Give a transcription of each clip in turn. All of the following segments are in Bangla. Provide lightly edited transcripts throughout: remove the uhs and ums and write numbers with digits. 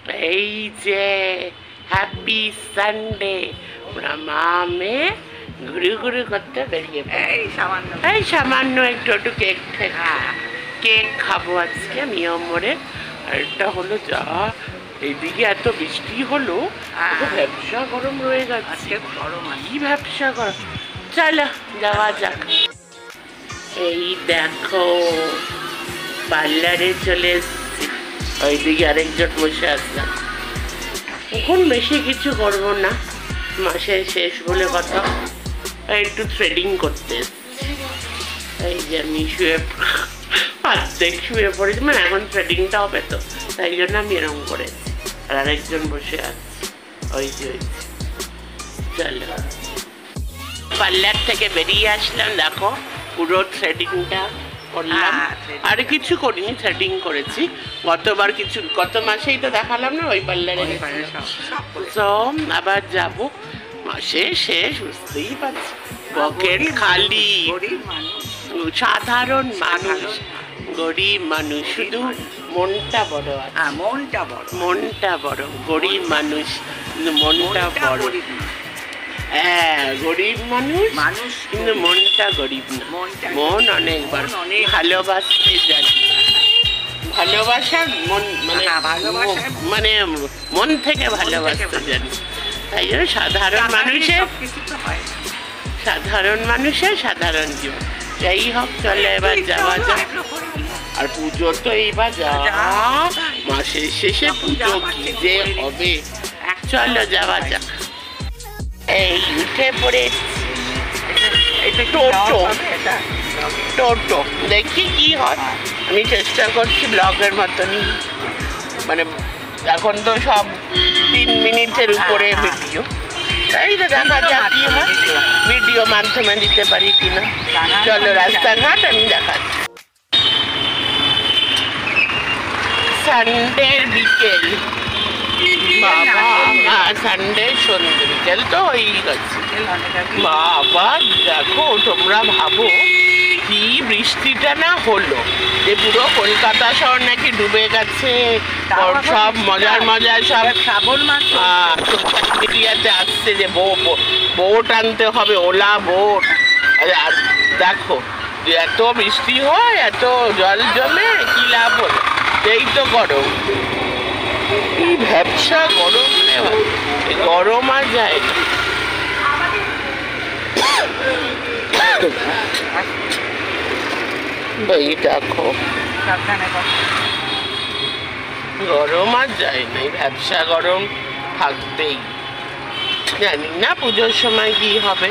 এই যে হ্যাপি সানডে, আমরা মা মেয়ে ঘুরে ঘুরে করতে বেরিয়ে এই সামান্য একটু কেক কেক খাবো আজকে মিয়মরে। আর এটা হলো যা এইদিকে এত বৃষ্টি হলো, ব্যবসা গরম রয়ে গেছে। কি ব্যবসা গরম, চলো যাওয়া যাক। এই দেখো পার্লারে চলে এসছি, ওইদিকে আরেকজন বসে আসলাম। এখন বেশি কিছু করবো না, মাসের শেষ বলে কথা, একটু থ্রেডিং করতে এসছি। এই যে আমি অর্ধেক শুয়ে পড়েছি, মানে এখন থ্রেডিংটা হবে তো, তাই জন্য আমি এরকম করেছি। আর আরেকজন বসে আছে, ওই যে চলো পার্লার থেকে বেরিয়ে আসলাম। দেখো পুরো থ্রেডিংটা করলাম, আর কিছু করিনি, থ্রেডিং করেছি। গত মাসেই তো দেখালাম না ওই পার্লারে। আবার যাব, মাসে শেষ, বুঝতেই পারছি পকেট খালি। সাধারণ মানুষ, গরিব মানুষ, শুধু মনটা বড় আছে। মনটা বড়, গরিব মানুষ মনটা বড়। হ্যাঁ গরিব মানুষ কিন্তু মনটা গরিব না, মন অনেক বড়। ভালোবাসতে জানি, ভালোবাসার মন, মানে মন থেকে ভালোবাসতে জানি। তাই জন্য সাধারণ মানুষের সাধারণ জীবন। যাই হোক চলো এবার যাওয়া যাক। আর পুজো তো এইবার মাসের শেষে পুজো কি যে হবে, চলো যাওয়া যাক। এই উঠে পড়েছি টোটো, দেখি কি হয়। আমি চেষ্টা করছি ব্লগের মতনই, মানে এখন তো সব 3 মিনিটের উপরে ভিডিও, তাই তো দেখা যাক কি হয়, ভিডিও মাধ্যমে দিতে পারি কিনা। চলো রাস্তাঘাট আমি দেখাচ্ছি। সানডের বিকেল, বাবা সানডে সন্ধ্যে বিকেল তো হয়েই গেছে। বাবা দেখো, তোমরা ভাবো কি বৃষ্টিটা না হলো, যে পুরো কলকাতা শহর নাকি ডুবে গেছে। সব মজার সব শ্রাবণ মাস সোশ্যাল মিডিয়াতে আসছে যে বোট আনতে হবে, ওলা বোট। দেখো এত বৃষ্টি হয়, এত জল জমে, কি লাভ হলো? এই তো গরম, কি ব্যবসা গরম, গরম আর যায় না। ভাই দেখো গরম আর যায় না, ব্যবসা গরম থাকবেই। জানি না পুজোর সময় কি হবে,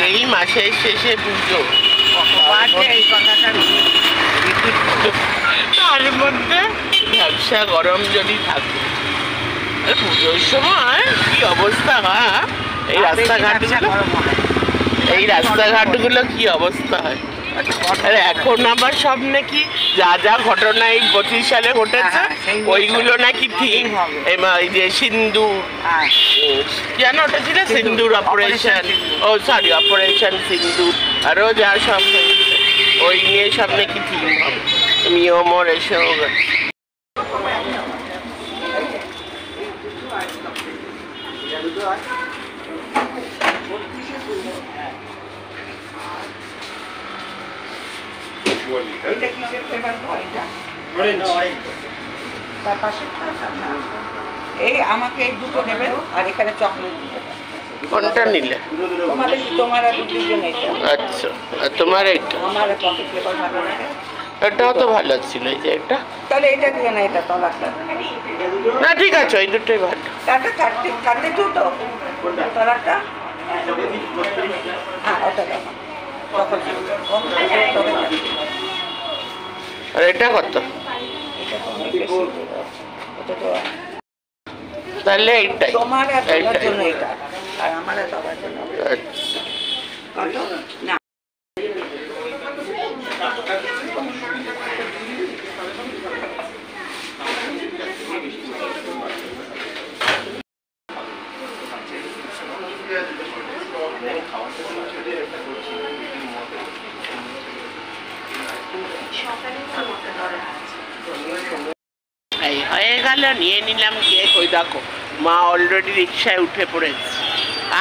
এই মাসের শেষে পুজো, তার মধ্যে ব্যবসা গরম যদি থাকে। পুজোর সময় কি অবস্থা হয়, এই রাস্তাঘাটগুলো কি অবস্থা হয়। এখন আবার সব নাকি যা যা ঘটনা এই 25 সালে ঘটেছে ওইগুলো নাকি ঠিক। এই যে সিন্দুর, জানো ওটা ছিল সিন্দুর অপারেশন, অপারেশন সিন্দুর, আরো যা সব ওই নিয়ে সব নাকি ঠিক হবে। মিয়মর এসেও গেছে। এই আমাকে এই দুটো নেবেন, আর এখানে চকলেট দিতে। কোনটা নিলে? তোমার আর দুজন এইটা। আচ্ছা, আর তোমার এইটা? আমার কফি ফ্লেভার ভালো লাগে। এটাও তো ভালো ছিল, এই যে এটা। তাহলে এটা দিয়ে না, এটা তলাটা না, ঠিক আছে, ওই দুটোই ভালো। টাটা কাটতে দুটো তলাটা, হ্যাঁ ওটা দেখো। আর এটা কত? তাহলে এইটাই তোমার আর তোমার জন্য এটা, আর আমার আর বাবার জন্য। আচ্ছা না এই হয়ে গেল নিয়ে নিলাম কেক। ওই দেখো মা অলরেডি রিক্সায় উঠে পড়েছে।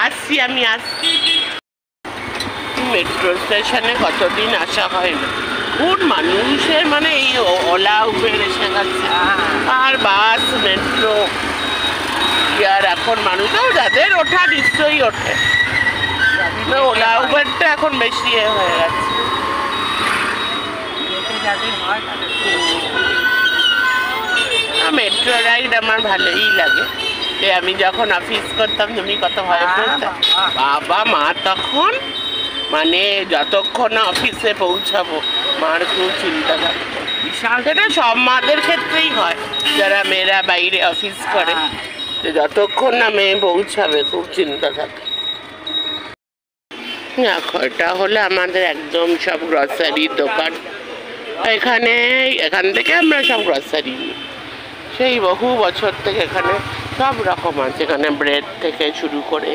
আসছি, আমি আসছি। মেট্রো স্টেশনে কতদিন আসা হয় না, কোন মানুষের মানে এই ওলা উবের এসে গেছে, আর বাস মেট্রো আর এখন মানুষও যাদের ওঠা নিশ্চয়ই ওঠে, ওলা উবেরটা এখন বেশি হয়ে গেছে। মেট্রো রাইড আমার ভালোই লাগে। আমি যখন অফিস করতাম তুমি কত ভয় করতাম, বাবা মা তখন মানে যতক্ষণ না অফিসে পৌঁছাবো মার খুব চিন্তা থাকতো। সেটা সব মাদের ক্ষেত্রেই হয় যারা মেয়েরা বাইরে অফিস করে, যতক্ষণ না মেয়ে পৌঁছাবে খুব চিন্তা থাকে। এটা হলো আমাদের একদম সব গ্রসারির দোকান। এখান থেকে আমরা সব গ্রসারি নিই, সেই বহু বছর থেকে এখানে সব রকম আছে। এখানে ব্রেড থেকে শুরু করে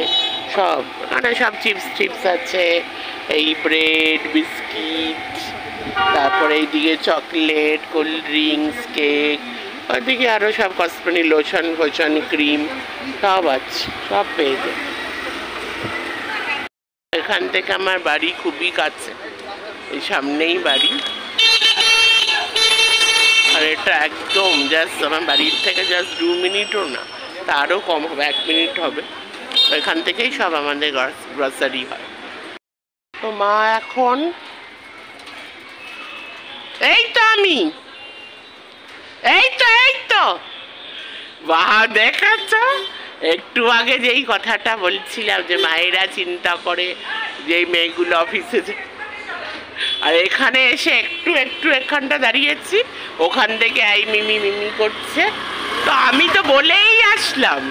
সব, মানে সব চিপস আছে, এই ব্রেড, বিস্কিট, তারপরে এইদিকে চকলেট, কোল্ড ড্রিঙ্কস, কেক, ওইদিকে আরও সব কসমেটিক, লোশন ফোশন, ক্রিম সব আছে, সব পেয়ে যায়। এখান থেকে আমার বাড়ি খুবই কাছে, এই সামনেই বাড়ি। আর এটা একদম জাস্ট আমার বাড়ির থেকে জাস্ট 2 মিনিটও না, তারও কম হবে, 1 মিনিট হবে। এখান থেকেই সব আমাদের গ্রসারি হয়। তো মা এখন এই তো বাহ, দেখাচ্ছ একটু আগে যেই কথাটা বলছিলাম যে মায়েরা চিন্তা করে যে মেয়েগুলো অফিসে, আর এখানে এসে একটু এখানটা দাঁড়িয়েছি, ওখান থেকে এই মিমি করছে। তো আমি তো বলেই আসলাম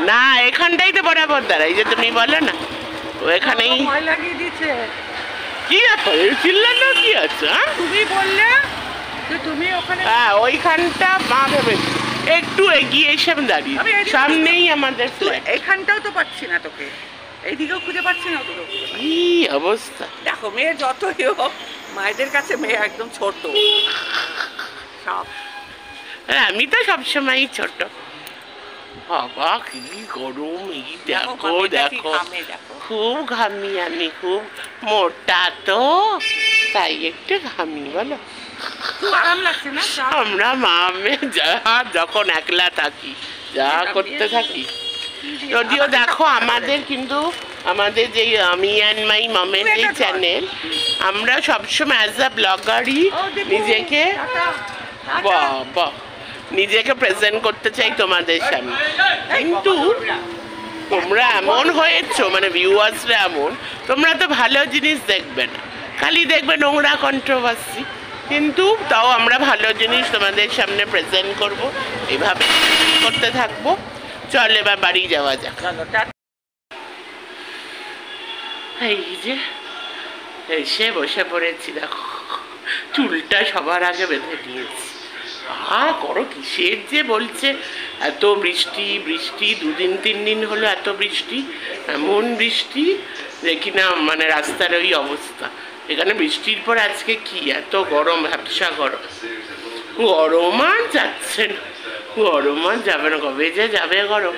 না, এখানটাই তো বরাবর দাঁড়াই, যে তুমি বলো না এখানেই কি আছে, চিল্লানো কি আছে? তুমি বললে তুমি ওখানে, হ্যাঁ ওইখানটা মা ভেবে একটু এগিয়ে এসে দাঁড়িয়ে, সামনেই আমাদের ফ্ল্যাট। এখানটাও তো পাচ্ছি না তোকে, এইদিকেও খুঁজে পাচ্ছি না তোকে। কি অবস্থা দেখো, মেয়ে যতই হোক মায়েদের কাছে মেয়ে একদম ছোট সব। আমি তো সবসময়ই ছোট। বাবা কি গরম, এই দেখো খুব ঘামি, আমি খুব মোটা তো তাই একটু ঘামি। বলো আরাম লাগছে না? আমরা মা মেয়ে যখন একলা থাকি যা করতে থাকি। যদিও দেখো আমাদের কিন্তু আমাদের যে আমি অ্যান্ড মাই মমের যে চ্যানেল, আমরা সবসময় অ্যাজ আ ব্লগারই নিজেকে নিজেকে প্রেজেন্ট করতে চাই তোমাদের সামনে। কিন্তু তোমরা এমন হয়েছো, মানে ভিউয়ার্সরা এমন, তোমরা তো ভালো জিনিস দেখবে না, খালি দেখবে নোংরা কন্ট্রোভার্সি। কিন্তু তাও আমরা ভালো জিনিস তোমাদের সামনে প্রেজেন্ট করব, এভাবে করতে থাকবো। চল এবার বাড়ি যাওয়া যাক। এই যে এসে বসে পড়েছি, দেখো চুলটা সবার আগে বেঁধে দিয়েছি। করো কিসের যে বলছে এত বৃষ্টি 2-3 দিন হলো এত বৃষ্টি, এমন বৃষ্টি যে কিনা মানে রাস্তার ওই অবস্থা। এখানে বৃষ্টির পর আজকে কি এত গরম, ভ্যাপসা গরম। গরম আর যাচ্ছে না, গরম আর যাবে না, কবে যে যাবে গরম।